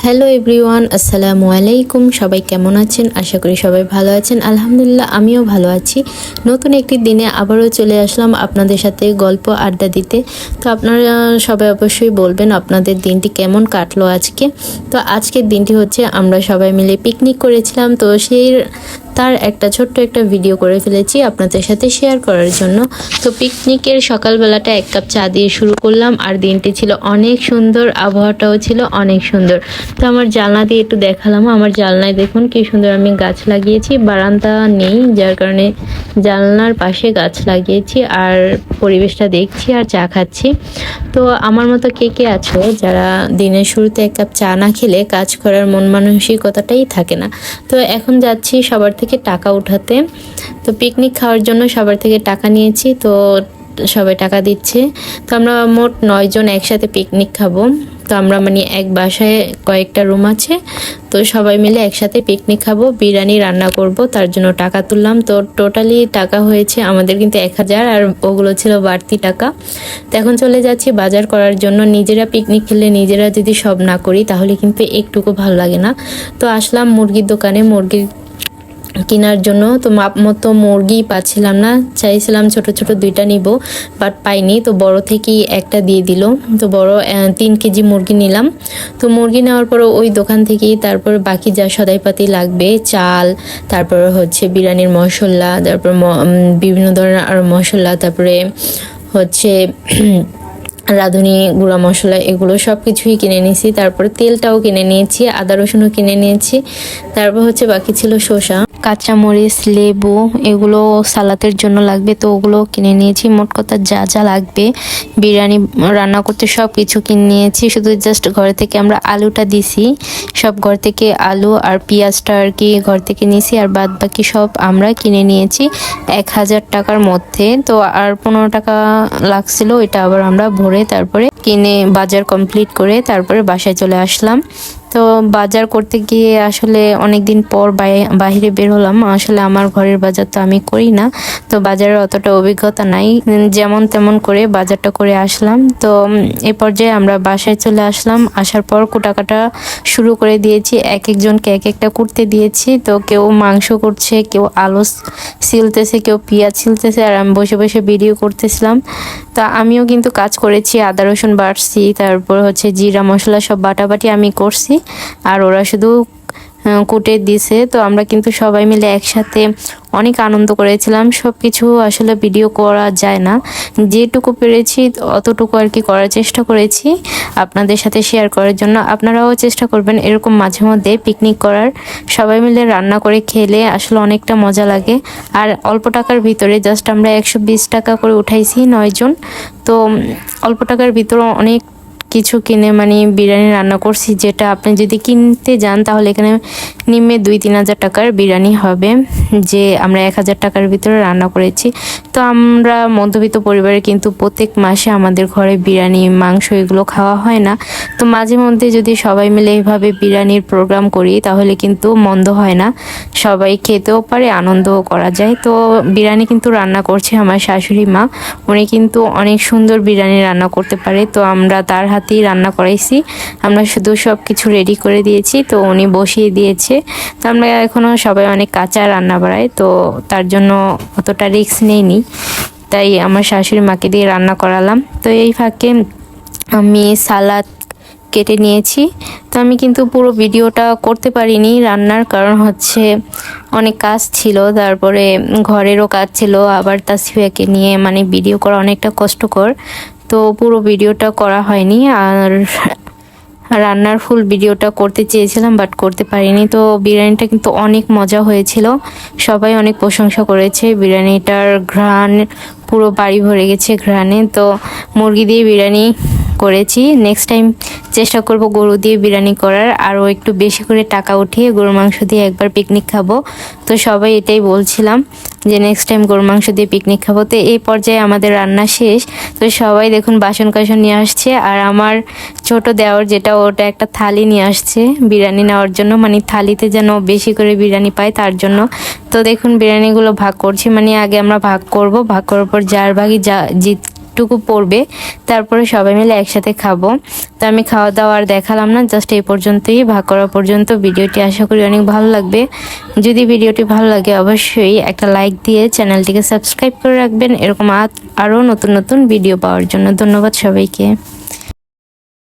Hello everyone, আসসালামু আলাইকুম। সবাই কেমন আছেন? আশা করি সবাই ভালো আছেন। আলহামদুলিল্লাহ, আমিও ভালো আছি। নতুন একটি দিনে আবারও চলে আসলাম আপনাদের সাথে গল্প আড্ডা দিতে। তো আপনারা সবাই অবশ্যই বলবেন আপনাদের দিনটি কেমন কাটলো আজকে। তো আজকের দিনটি হচ্ছে আমরা সবাই মিলে পিকনিক করেছিলাম, তো তার একটা ছোট্ট একটা ভিডিও করে ফেলেছি আপনাদের সাথে শেয়ার করার জন্য। তো পিকনিকের সকালবেলাটা এক কাপ চা দিয়ে শুরু করলাম, আর দিনটি ছিল অনেক সুন্দর, আবহাওয়াটাও ছিল অনেক সুন্দর। তো আমার জানলা দিয়ে একটু দেখালাম, আমার জানলায় দেখুন কি সুন্দর আমি গাছ লাগিয়েছি। বারান্দা নেই, যার কারণে জানলার পাশে গাছ লাগিয়েছি আর পরিবেশটা দেখছি আর চা খাচ্ছি। তো আমার মতো কে কে আছো যারা দিনের শুরুতে এক কাপ চা না খেলে কাজ করার মন মানসিকতাটাই থাকে না। তো এখন যাচ্ছি সবার থেকে টাকা উঠাতে। তো পিকনিক খাওয়ার জন্য সবার থেকে টাকা নিয়েছি, তো সবাই টাকা দিচ্ছে। তো আমরা মোট 9 জন একসাথে পিকনিক খাবো। তো আমরা এক বাসায় কয়েকটা রুম আছে, তো সবাই মিলে একসাথে পিকনিক খাবো, বিরিয়ানি রান্না করব, তার জন্য টাকা তুললাম। তো টোটালি টাকা হয়েছে আমাদের কিন্তু 1000, আর ওগুলো ছিল বাড়তি টাকা। তো এখন চলে যাচ্ছি বাজার করার জন্য। নিজেরা পিকনিক খেলে নিজেরা যদি সব না করি তাহলে কিন্তু একটুকু ভালো লাগে না। তো আসলাম মুরগির দোকানে মুরগির কেনার জন্য। তো মাপ মতো মুরগি পাচ্ছিলাম না, চাইছিলাম ছোট ছোট 2টা নিব, বাট পাইনি। তো বড় থেকেই একটা দিয়ে দিল। তো বড় 3 কেজি মুরগি নিলাম। তো মুরগি নেওয়ার পর ওই দোকান থেকেই তারপর বাকি যা সদাইপাতি লাগবে, চাল, তারপর হচ্ছে বিরিয়ানির মশলা, তারপর বিভিন্ন ধরনের আরও মশলা, তারপরে হচ্ছে রাঁধুনি গুঁড়া মশলা, এগুলো সব কিছুই কিনে নিয়েছি। তারপরে তেলটাও কিনে নিয়েছি, আদা রসুনও কিনে নিয়েছি। তারপর হচ্ছে বাকি ছিল শসা, কাঁচামরিচ, লেবু, এগুলো সালাতের জন্য লাগবে, তো ওগুলো কিনে নিয়েছি। মোট কথা যা যা লাগবে বিরিয়ানি রান্না করতে সব কিছু কিনে নিয়েছি। শুধু জাস্ট ঘর থেকে আমরা আলুটা দিছি, সব ঘর থেকে আলু আর পেঁয়াজটা আর কি ঘর থেকে নিয়েছি, আর বাদ বাকি সব আমরা কিনে নিয়েছি 1000 টাকার মধ্যে। তো আর 15 টাকা লাগছিল, এটা আবার আমরা ভরে তারপরে কিনে বাজার কমপ্লিট করে তারপরে বাসায় চলে আসলাম। তো বাজার করতে গিয়ে আসলে অনেক দিন পর বাইরে বের হলাম। আসলে আমার ঘরের বাজার তো আমি করি না, তো বাজারের অতটা অভিজ্ঞতা নাই, যেমন তেমন করে বাজারটা করে আসলাম। তো এ পর্যায়ে আমরা বাসায় চলে আসলাম। আসার পর কুটাকাটা শুরু করে দিয়েছি, এক একজনকে এক একটা কুটতে দিয়েছি। তো কেউ মাংস করছে, কেউ আলু ছিলতেছে, কেউ পেঁয়াজ ছিলতেছে, আর আমি বসে বসে ভিডিও করতেছিলাম। তা আমিও কিন্তু কাজ করেছি, আদা রসুন বাটছি, তারপর হচ্ছে জিরা মশলা সব বাটাবাটি আমি করছি, আর ওরা শুধু কুটে দিছে। তো আমরা কিন্তু সবাই মিলে একসাথে অনেক আনন্দ করেছিলাম। সব কিছু আসলে ভিডিও করা যায় না, যেটুকু পেরেছি অতটুকু আর কি করার চেষ্টা করেছি আপনাদের সাথে শেয়ার করার জন্য। আপনারাও চেষ্টা করবেন এরকম মাঝে মধ্যে পিকনিক করার, সবাই মিলে রান্না করে খেলে আসলে অনেকটা মজা লাগে। আর অল্প টাকার ভিতরে জাস্ট আমরা 120 টাকা করে উঠাইছি 9 জন। তো অল্প টাকার ভিতরে অনেক কিছু কিনে বিরিয়ানি রান্না করছি, যেটা আপনি যদি কিনতে যান তাহলে এখানে নিম্নে 2-3 হাজার টাকার বিরিয়ানি হবে, যে আমরা 1000 টাকার ভিতরে রান্না করেছি। তো আমরা মধ্যবিত্ত পরিবারে কিন্তু প্রত্যেক মাসে আমাদের ঘরে বিরিয়ানি, মাংস এগুলো খাওয়া হয় না। তো মাঝে মধ্যে যদি সবাই মিলে এইভাবে বিরিয়ানির প্রোগ্রাম করি তাহলে কিন্তু মন্দ হয় না, সবাই খেতেও পারে, আনন্দও করা যায়। তো বিরিয়ানি কিন্তু রান্না করছে আমার শাশুড়ি মা, উনি কিন্তু অনেক সুন্দর বিরিয়ানি রান্না করতে পারে। তো আমরা তার হাতেই রান্না করাইছি, আমরা শুধু সব কিছু রেডি করে দিয়েছি, তো উনি বসিয়ে দিয়েছে। তো আমরা এখনও সবাই অনেক কাঁচা রান্না বাড়াই, তো তার জন্য অতটা রিস্ক নেইনি, তাই আমার শাশুড়ি মাকে দিয়ে রান্না করালাম। তো এই ফাঁকে আমি সালাদ কেটে নিয়েছি। তো আমি কিন্তু পুরো ভিডিওটা করতে পারিনি রান্নার, কারণ হচ্ছে অনেক কাজ ছিল, তারপরে ঘরেরও কাজ ছিল, আবার তাসফিয়াকে নিয়ে ভিডিও করা অনেকটা কষ্টকর। তো পুরো ভিডিওটা করা হয়নি, আর রান্নার ফুল ভিডিওটা করতে চেয়েছিলাম বাট করতে পারিনি। তো বিরিয়ানিটা কিন্তু অনেক মজা হয়েছিল, সবাই অনেক প্রশংসা করেছে। বিরিয়ানিটার ঘ্রাণ পুরো বাড়ি ভরে গেছে ঘ্রাণে। তো মুরগি দিয়ে বিরিয়ানি করেছি, নেক্সট টাইম চেষ্টা করব গরু দিয়ে বিরিয়ানি করার, আরও একটু বেশি করে টাকা উঠিয়ে গরুর মাংস দিয়ে একবার পিকনিক খাবো। তো সবাই এটাই বলছিলাম যে নেক্সট টাইম গরুর মাংস দিয়ে পিকনিক খাবো। তো এই পর্যায়ে আমাদের রান্না শেষ। তো সবাই দেখুন বাসন কাসন নিয়ে আসছে, আর আমার ছোট দেওর যেটা, ওটা একটা থালি নিয়ে আসছে বিরিয়ানি নেওয়ার জন্য, থালিতে যেন বেশি করে বিরিয়ানি পায় তার জন্য। তো দেখুন বিরিয়ানিগুলো ভাগ করছি, আগে আমরা ভাগ করব, ভাগ করার পর যার ভাগই টুকু পড়বে, তারপরে সবাই মিলে একসাথে খাবো। তো আমি খাওয়া দাওয়া আর দেখালাম না, জাস্ট এই পর্যন্তই, ভাগ করা পর্যন্ত ভিডিওটি। আশা করি অনেক ভালো লাগবে। যদি ভিডিওটি ভালো লাগে অবশ্যই একটা লাইক দিয়ে চ্যানেলটিকে সাবস্ক্রাইব করে রাখবেন, এরকম আরও নতুন নতুন ভিডিও পাওয়ার জন্য। ধন্যবাদ সবাইকে।